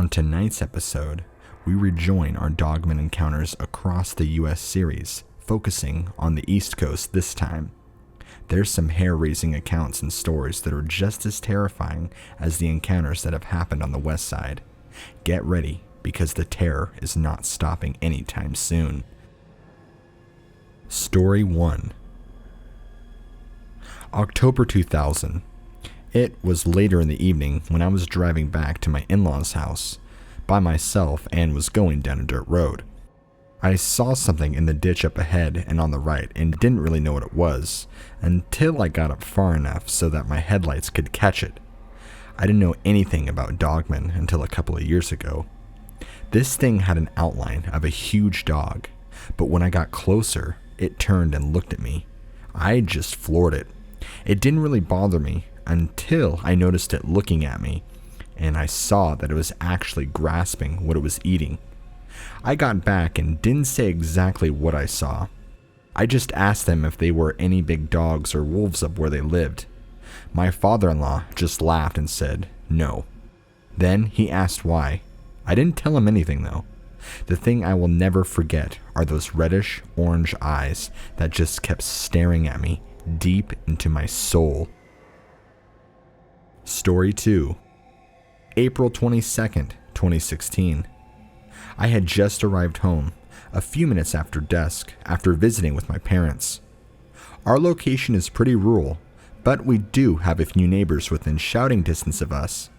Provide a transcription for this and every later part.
On tonight's episode, we rejoin our DOGMAN encounters across the US series, focusing on the East Coast this time. There's some hair-raising accounts and stories that are just as terrifying as the encounters that have happened on the West Side. Get ready, because the terror is not stopping anytime soon. Story 1. October 2000. It was later in the evening when I was driving back to my in-laws' house by myself and was going down a dirt road. I saw something in the ditch up ahead and on the right and didn't really know what it was until I got up far enough so that my headlights could catch it. I didn't know anything about DOGMAN until a couple of years ago. This thing had an outline of a huge dog, but when I got closer, it turned and looked at me. I just floored it. It didn't really bother me until I noticed it looking at me, and I saw that it was actually grasping what it was eating. I got back and didn't say exactly what I saw. I just asked them if they were any big dogs or wolves up where they lived. My father-in-law just laughed and said, no. Then he asked why. I didn't tell him anything though. The thing I will never forget are those reddish orange eyes that just kept staring at me deep into my soul. Story 2. April 22nd, 2016. I had just arrived home, a few minutes after dusk, after visiting with my parents. Our location is pretty rural, but we do have a few neighbors within shouting distance of us.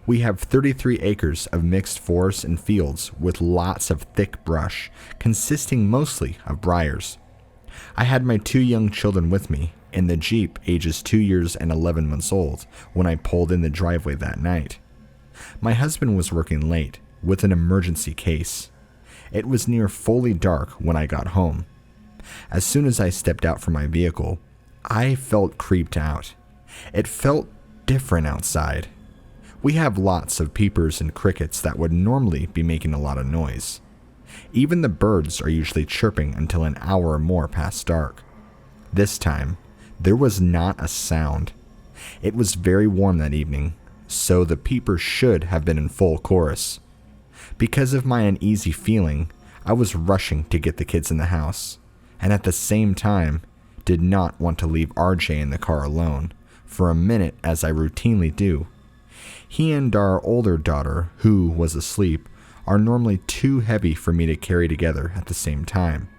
We have 33 acres of mixed forests and fields with lots of thick brush, consisting mostly of briars. I had my 2 young children with me in the Jeep, ages 2 years and 11 months old, when I pulled in the driveway that night. My husband was working late with an emergency case. It was near fully dark when I got home. As soon as I stepped out from my vehicle, I felt creeped out. It felt different outside. We have lots of peepers and crickets that would normally be making a lot of noise. Even the birds are usually chirping until an hour or more past dark. This time, there was not a sound. It was very warm that evening, so the peepers should have been in full chorus. Because of my uneasy feeling, I was rushing to get the kids in the house, and at the same time, did not want to leave RJ in the car alone for a minute as I routinely do. He and our older daughter, who was asleep, are normally too heavy for me to carry together at the same time.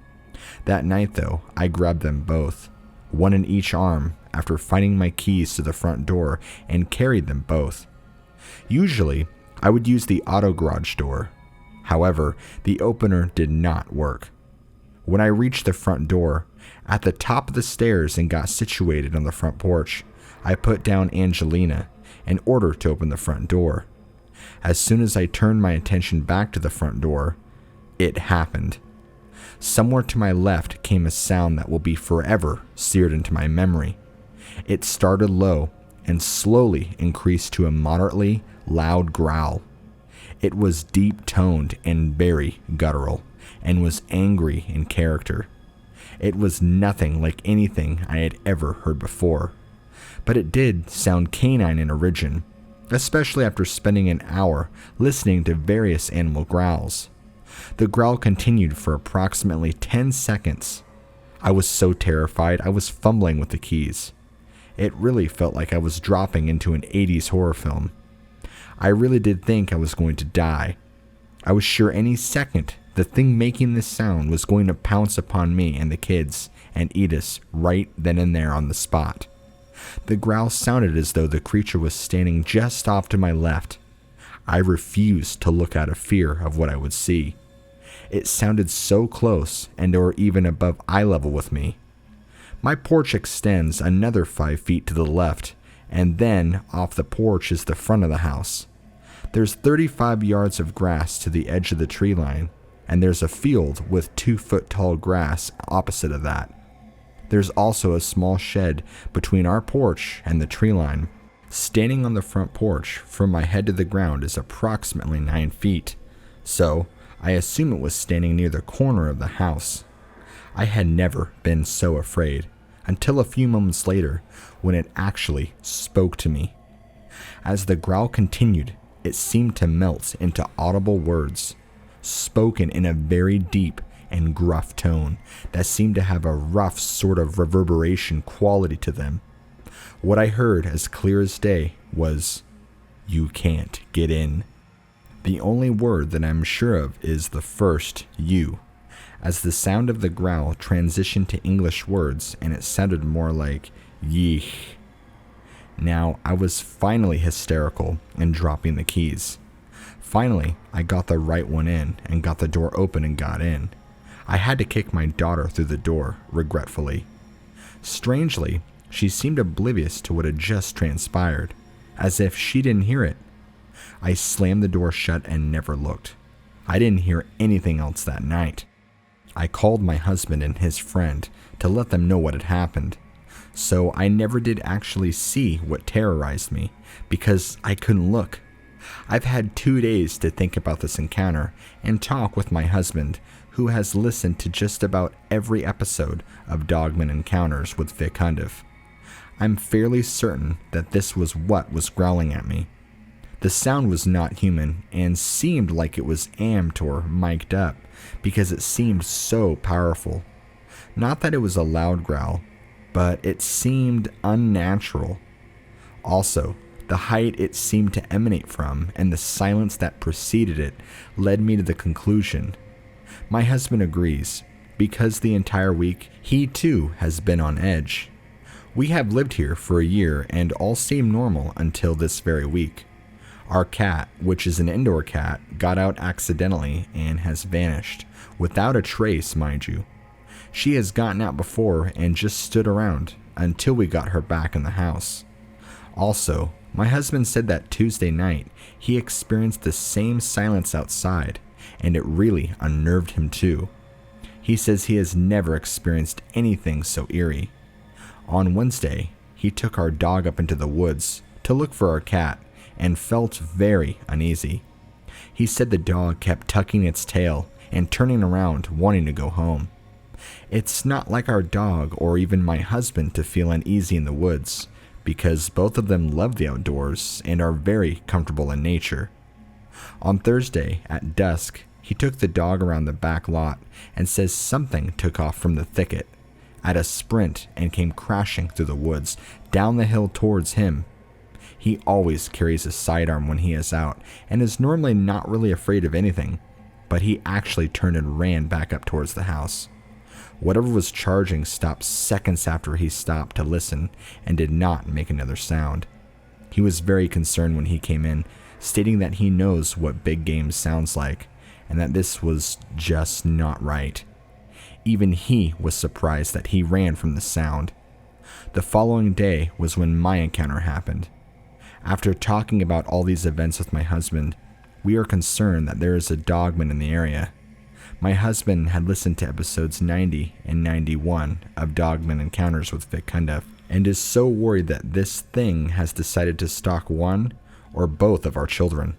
That night though, I grabbed them both, one in each arm, after finding my keys to the front door and carried them both. Usually, I would use the auto garage door. However, the opener did not work. When I reached the front door, at the top of the stairs and got situated on the front porch, I put down Angelina in order to open the front door. As soon as I turned my attention back to the front door, it happened. Somewhere to my left came a sound that will be forever seared into my memory. It started low and slowly increased to a moderately loud growl. It was deep-toned and very guttural, and was angry in character. It was nothing like anything I had ever heard before, but it did sound canine in origin, especially after spending an hour listening to various animal growls. The growl continued for approximately 10 seconds. I was so terrified I was fumbling with the keys. It really felt like I was dropping into an 80s horror film. I really did think I was going to die. I was sure any second the thing making this sound was going to pounce upon me and the kids and eat us right then and there on the spot. The growl sounded as though the creature was standing just off to my left. I refused to look out of fear of what I would see. It sounded so close and or even above eye level with me. My porch extends another 5 feet to the left, and then off the porch is the front of the house. There's 35 yards of grass to the edge of the tree line, and there's a field with 2-foot tall grass opposite of that. There's also a small shed between our porch and the tree line. Standing on the front porch from my head to the ground is approximately 9 feet, so I assume it was standing near the corner of the house. I had never been so afraid until a few moments later when it actually spoke to me. As the growl continued, it seemed to melt into audible words, spoken in a very deep and gruff tone that seemed to have a rough sort of reverberation quality to them. What I heard as clear as day was, "You can't get in." The only word that I'm sure of is the first "you," as the sound of the growl transitioned to English words and it sounded more like "yeesh." Now I was finally hysterical and dropping the keys. Finally, I got the right one in and got the door open and got in. I had to kick my daughter through the door, regretfully. Strangely, she seemed oblivious to what had just transpired, as if she didn't hear it. I slammed the door shut and never looked. I didn't hear anything else that night. I called my husband and his friend to let them know what had happened, so I never did actually see what terrorized me because I couldn't look. I've had 2 days to think about this encounter and talk with my husband, who has listened to just about every episode of DOGMAN Encounters with Vic Hundiff. I'm fairly certain that this was what was growling at me. The sound was not human and seemed like it was amped or mic'd up because it seemed so powerful. Not that it was a loud growl, but it seemed unnatural. Also, the height it seemed to emanate from and the silence that preceded it led me to the conclusion. My husband agrees, because the entire week he too has been on edge. We have lived here for a year and all seemed normal until this very week. Our cat, which is an indoor cat, got out accidentally and has vanished, without a trace, mind you. She has gotten out before and just stood around until we got her back in the house. Also, my husband said that Tuesday night he experienced the same silence outside, and it really unnerved him too. He says he has never experienced anything so eerie. On Wednesday, he took our dog up into the woods to look for our cat and felt very uneasy. He said the dog kept tucking its tail and turning around wanting to go home. It's not like our dog or even my husband to feel uneasy in the woods, because both of them love the outdoors and are very comfortable in nature. On Thursday at dusk, he took the dog around the back lot and says something took off from the thicket at a sprint and came crashing through the woods down the hill towards him. He always carries a sidearm when he is out and is normally not really afraid of anything, but he actually turned and ran back up towards the house. Whatever was charging stopped seconds after he stopped to listen and did not make another sound. He was very concerned when he came in, stating that he knows what big game sounds like and that this was just not right. Even he was surprised that he ran from the sound. The following day was when my encounter happened. After talking about all these events with my husband, we are concerned that there is a dogman in the area. My husband had listened to episodes 90 and 91 of DOGMAN Encounters with Vic Hundiff and is so worried that this thing has decided to stalk one or both of our children.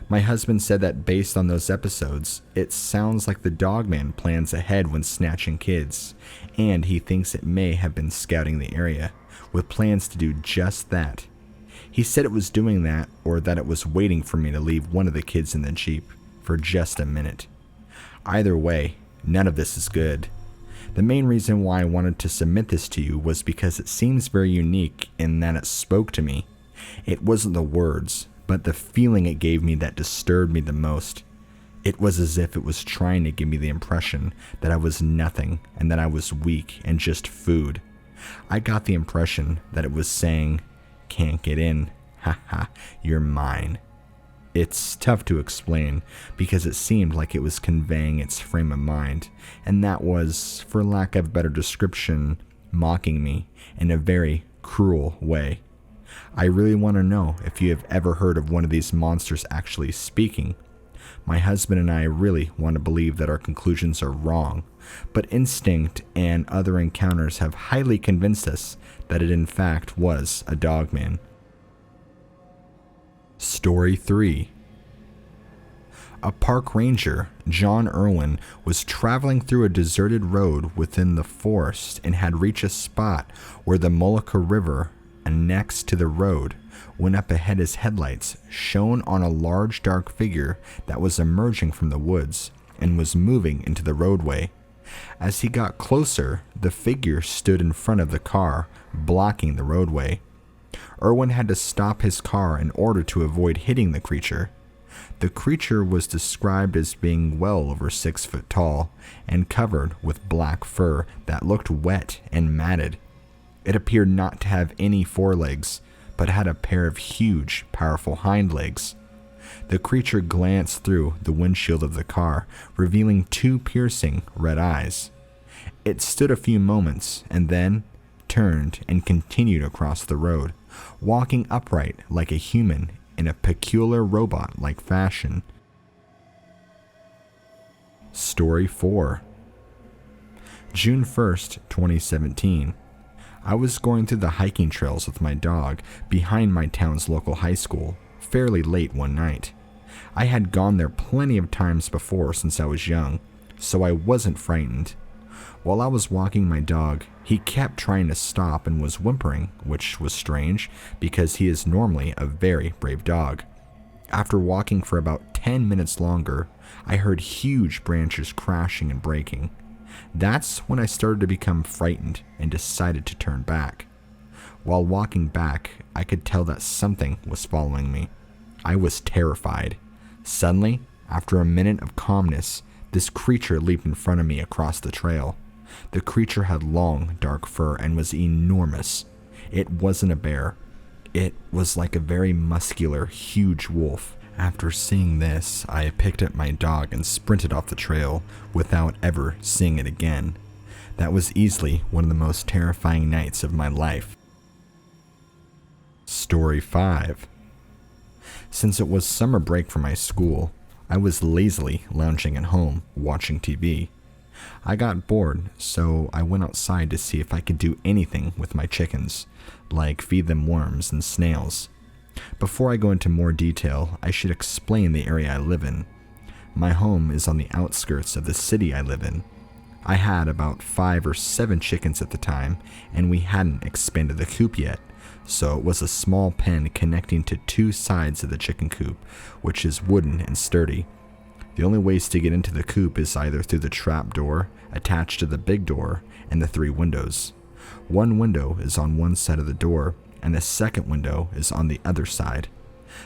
My husband said that based on those episodes, it sounds like the dogman plans ahead when snatching kids, and he thinks it may have been scouting the area, with plans to do just that. He said it was doing that, or that it was waiting for me to leave one of the kids in the Jeep for just a minute. Either way, none of this is good. The main reason why I wanted to submit this to you was because it seems very unique in that it spoke to me. It wasn't the words, but the feeling it gave me that disturbed me the most. It was as if it was trying to give me the impression that I was nothing and that I was weak and just food. I got the impression that it was saying, "Can't get in, haha, you're mine." It's tough to explain because it seemed like it was conveying its frame of mind, and that was, for lack of a better description, mocking me in a very cruel way. I really want to know if you have ever heard of one of these monsters actually speaking. My husband and I really want to believe that our conclusions are wrong, but instinct and other encounters have highly convinced us that it in fact was a dogman. Story 3. A park ranger, John Irwin, was traveling through a deserted road within the forest and had reached a spot where the Mullica River annexed to the road when up ahead his headlights shone on a large dark figure that was emerging from the woods and was moving into the roadway. As he got closer, the figure stood in front of the car, blocking the roadway. Erwin had to stop his car in order to avoid hitting the creature. The creature was described as being well over 6 foot tall and covered with black fur that looked wet and matted. It appeared not to have any forelegs, but had a pair of huge, powerful hind legs. The creature glanced through the windshield of the car, revealing 2 piercing red eyes. It stood a few moments and then turned and continued across the road, walking upright like a human in a peculiar robot-like fashion. Story 4. June 1st, 2017. I was going through the hiking trails with my dog behind my town's local high school fairly late one night. I had gone there plenty of times before since I was young, so I wasn't frightened. While I was walking my dog, he kept trying to stop and was whimpering, which was strange because he is normally a very brave dog. After walking for about 10 minutes longer, I heard huge branches crashing and breaking. That's when I started to become frightened and decided to turn back. While walking back, I could tell that something was following me. I was terrified. Suddenly, after a minute of calmness, this creature leaped in front of me across the trail. The creature had long, dark fur and was enormous. It wasn't a bear. It was like a very muscular, huge wolf. After seeing this, I picked up my dog and sprinted off the trail without ever seeing it again. That was easily one of the most terrifying nights of my life. Story 5. Since it was summer break for my school, I was lazily lounging at home, watching TV. I got bored, so I went outside to see if I could do anything with my chickens, like feed them worms and snails. Before I go into more detail, I should explain the area I live in. My home is on the outskirts of the city I live in. I had about 5 or 7 chickens at the time, and we hadn't expanded the coop yet, so it was a small pen connecting to 2 sides of the chicken coop, which is wooden and sturdy. The only ways to get into the coop is either through the trap door attached to the big door and the 3 windows. One window is on one side of the door, and the second window is on the other side.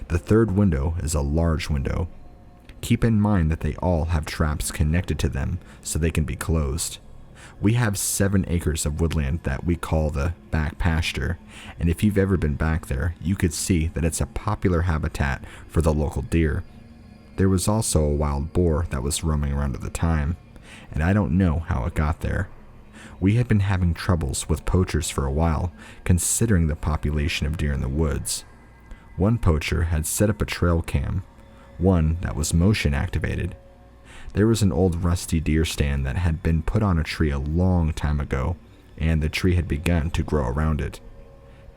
The third window is a large window. Keep in mind that they all have traps connected to them so they can be closed. We have 7 acres of woodland that we call the back pasture, and if you've ever been back there, you could see that it's a popular habitat for the local deer. There was also a wild boar that was roaming around at the time, and I don't know how it got there. We had been having troubles with poachers for a while, considering the population of deer in the woods. One poacher had set up a trail cam, one that was motion activated. There was an old rusty deer stand that had been put on a tree a long time ago, and the tree had begun to grow around it.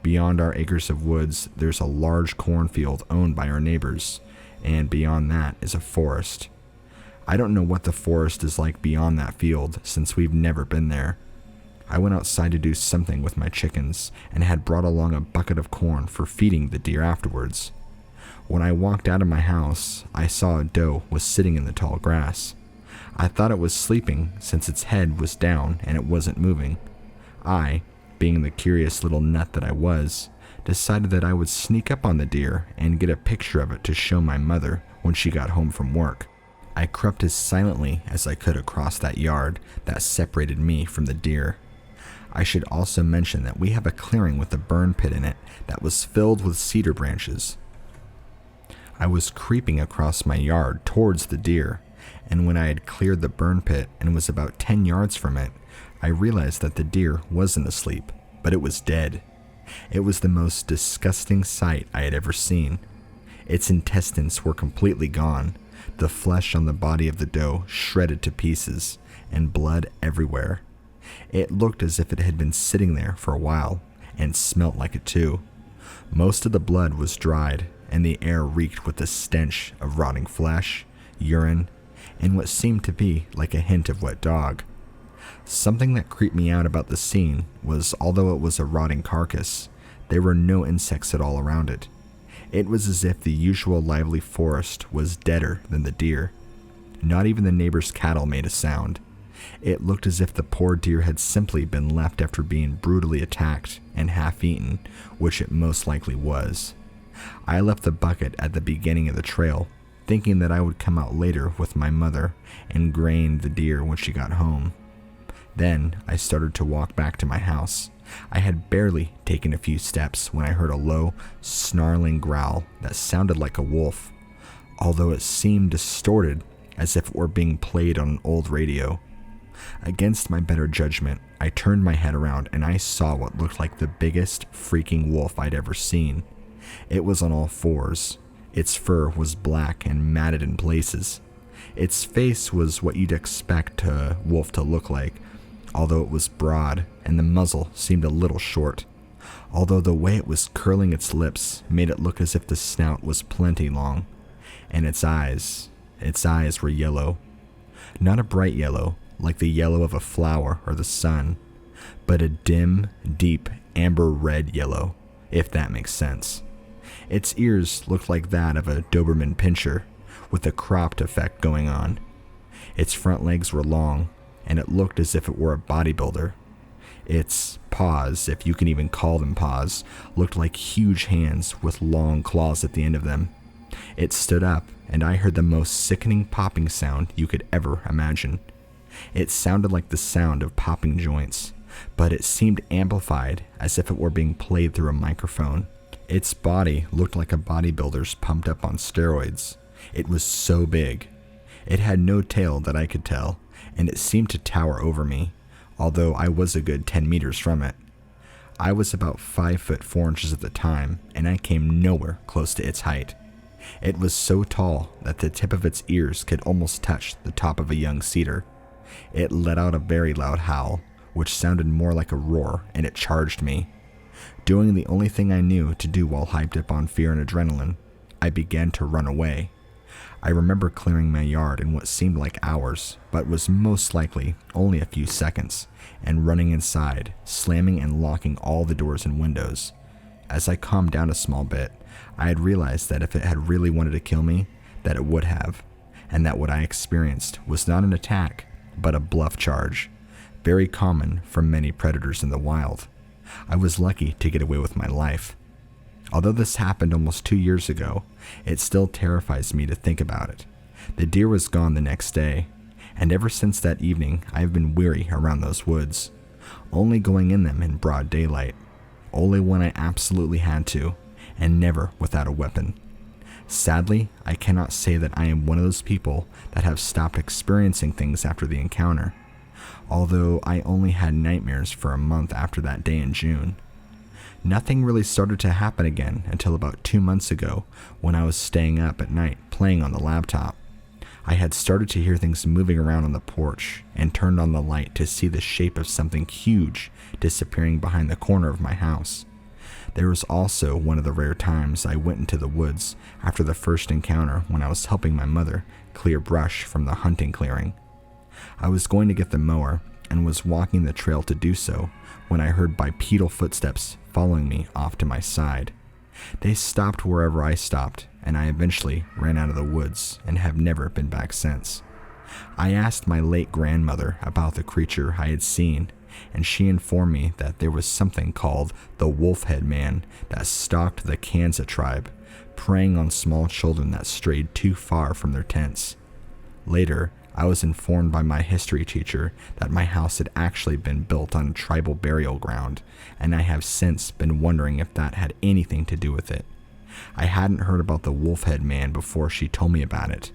Beyond our acres of woods, there's a large cornfield owned by our neighbors, and beyond that is a forest. I don't know what the forest is like beyond that field since we've never been there. I went outside to do something with my chickens and had brought along a bucket of corn for feeding the deer afterwards. When I walked out of my house, I saw a doe was sitting in the tall grass. I thought it was sleeping since its head was down and it wasn't moving. I, being the curious little nut that I was, decided that I would sneak up on the deer and get a picture of it to show my mother when she got home from work. I crept as silently as I could across that yard that separated me from the deer. I should also mention that we have a clearing with a burn pit in it that was filled with cedar branches. I was creeping across my yard towards the deer, and when I had cleared the burn pit and was about 10 yards from it, I realized that the deer wasn't asleep, but it was dead. It was the most disgusting sight I had ever seen. Its intestines were completely gone, the flesh on the body of the doe shredded to pieces, and blood everywhere. It looked as if it had been sitting there for a while, and smelt like it too. Most of the blood was dried, and the air reeked with the stench of rotting flesh, urine, and what seemed to be like a hint of wet dog. Something that creeped me out about the scene was, although it was a rotting carcass, There were no insects at all around it. It was as if the usual lively forest was deader than the deer. Not even the neighbor's cattle made a sound. It looked as if the poor deer had simply been left after being brutally attacked and half-eaten, which it most likely was. I left the bucket at the beginning of the trail, thinking that I would come out later with my mother and grain the deer when she got home. Then I started to walk back to my house. I had barely taken a few steps when I heard a low, snarling growl that sounded like a wolf, although it seemed distorted as if it were being played on an old radio. Against my better judgment, I turned my head around and I saw what looked like the biggest freaking wolf I'd ever seen. It was on all fours. Its fur was black and matted in places. Its face was what you'd expect a wolf to look like, although it was broad and the muzzle seemed a little short, although the way it was curling its lips made it look as if the snout was plenty long. And its eyes were yellow. Not a bright yellow, like the yellow of a flower or the sun, but a dim, deep, amber red yellow, if that makes sense. Its ears looked like that of a Doberman pinscher, with a cropped effect going on. Its front legs were long, and it looked as if it were a bodybuilder. Its paws, if you can even call them paws, looked like huge hands with long claws at the end of them. It stood up, and I heard the most sickening popping sound you could ever imagine. It sounded like the sound of popping joints, but it seemed amplified as if it were being played through a microphone. Its body looked like a bodybuilder's pumped up on steroids. It was so big. It had no tail that I could tell, and it seemed to tower over me, although I was a good 10 meters from it. I was about 5 foot 4 inches at the time, and I came nowhere close to its height. It was so tall that the tip of its ears could almost touch the top of a young cedar. It let out a very loud howl, which sounded more like a roar, and it charged me. Doing the only thing I knew to do while hyped up on fear and adrenaline, I began to run away. I remember clearing my yard in what seemed like hours, but was most likely only a few seconds, and running inside, slamming and locking all the doors and windows. As I calmed down a small bit, I had realized that if it had really wanted to kill me, that it would have, and that what I experienced was not an attack, but a bluff charge, very common for many predators in the wild. I was lucky to get away with my life. Although this happened almost 2 years ago, it still terrifies me to think about it. The deer was gone the next day, and ever since that evening I have been weary around those woods, only going in them in broad daylight, only when I absolutely had to, and never without a weapon. Sadly, I cannot say that I am one of those people that have stopped experiencing things after the encounter, although I only had nightmares for a month after that day in June. Nothing really started to happen again until about 2 months ago when I was staying up at night playing on the laptop. I had started to hear things moving around on the porch and turned on the light to see the shape of something huge disappearing behind the corner of my house. There was also one of the rare times I went into the woods after the first encounter when I was helping my mother clear brush from the hunting clearing. I was going to get the mower and was walking the trail to do so when I heard bipedal footsteps following me off to my side. They stopped wherever I stopped, and I eventually ran out of the woods and have never been back since. I asked my late grandmother about the creature I had seen, and she informed me that there was something called the Wolfhead Man that stalked the Kansa tribe, preying on small children that strayed too far from their tents. Later, I was informed by my history teacher that my house had actually been built on a tribal burial ground, and I have since been wondering if that had anything to do with it. I hadn't heard about the Wolfhead Man before she told me about it.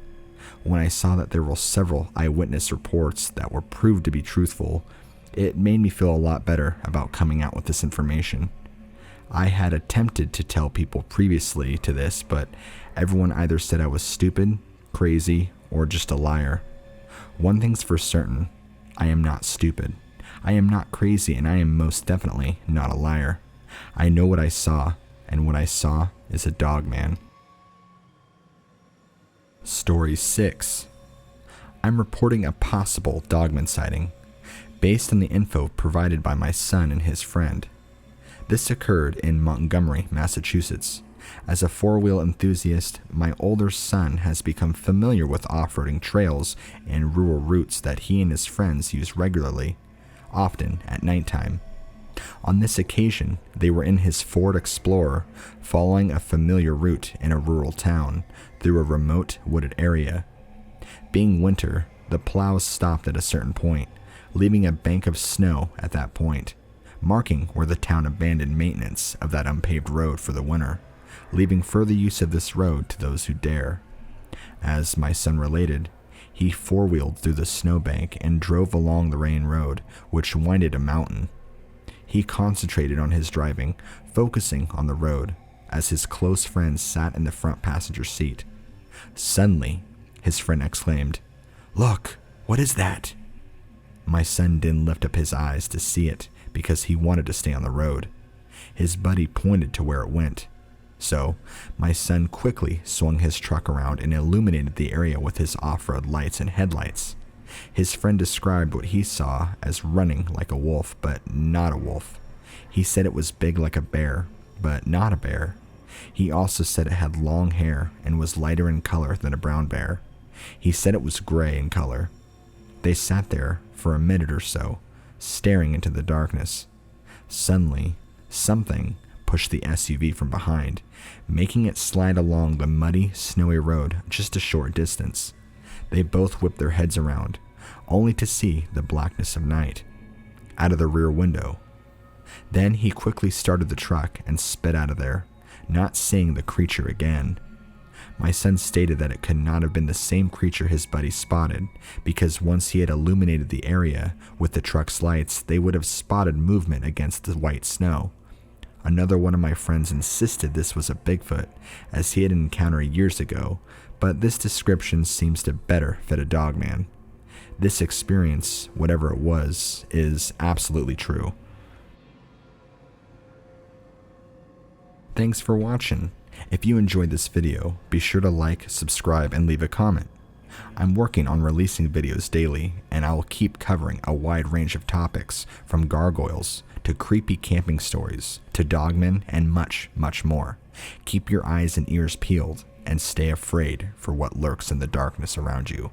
When I saw that there were several eyewitness reports that were proved to be truthful, it made me feel a lot better about coming out with this information. I had attempted to tell people previously to this, but everyone either said I was stupid, crazy, or just a liar. One thing's for certain, I am not stupid. I am not crazy, and I am most definitely not a liar. I know what I saw, and what I saw is a dogman. Story 6. I'm reporting a possible dogman sighting, based on the info provided by my son and his friend. This occurred in Montgomery, Massachusetts. As a four-wheel enthusiast, my older son has become familiar with off-roading trails and rural routes that he and his friends use regularly, often at nighttime. On this occasion, they were in his Ford Explorer, following a familiar route in a rural town through a remote wooded area. Being winter, the plows stopped at a certain point, leaving a bank of snow at that point, marking where the town abandoned maintenance of that unpaved road for the winter, leaving further use of this road to those who dare. As my son related, he four-wheeled through the snowbank and drove along the rain road, which winded a mountain. He concentrated on his driving, focusing on the road, as his close friend sat in the front passenger seat. Suddenly, his friend exclaimed, "Look, what is that?" My son didn't lift up his eyes to see it because he wanted to stay on the road. His buddy pointed to where it went. So, my son quickly swung his truck around and illuminated the area with his off-road lights and headlights. His friend described what he saw as running like a wolf, but not a wolf. He said it was big like a bear, but not a bear. He also said it had long hair and was lighter in color than a brown bear. He said it was gray in color. They sat there for a minute or so, staring into the darkness. Suddenly, something pushed the SUV from behind, making it slide along the muddy, snowy road just a short distance. They both whipped their heads around, only to see the blackness of night out of the rear window. Then he quickly started the truck and sped out of there, not seeing the creature again. My son stated that it could not have been the same creature his buddy spotted, because once he had illuminated the area with the truck's lights, they would have spotted movement against the white snow. Another one of my friends insisted this was a Bigfoot, as he had an encounter years ago, but this description seems to better fit a dogman. This experience, whatever it was, is absolutely true. Thanks for watching. If you enjoyed this video, be sure to like, subscribe, and leave a comment. I'm working on releasing videos daily, and I will keep covering a wide range of topics, from gargoyles to creepy camping stories to dogmen and much, much more. Keep your eyes and ears peeled and stay afraid for what lurks in the darkness around you.